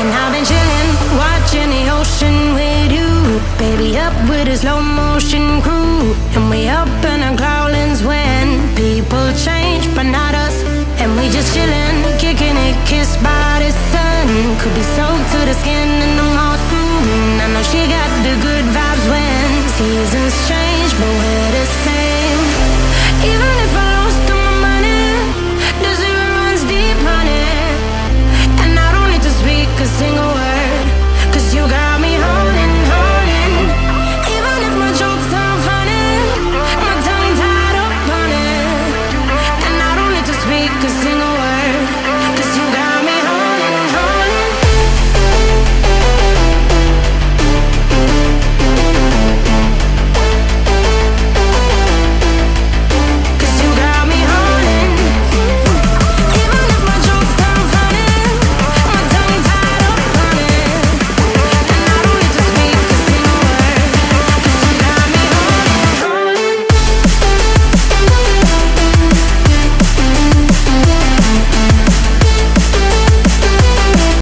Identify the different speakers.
Speaker 1: And I've been chilling, watching the ocean with you. Baby, up with a slow motion crew. And we up in our growlings when people change, but not us. And we just chilling, kicking it, kissed by the sun. Could be soaked to the skin in the mall soon. I know she got the good vibes when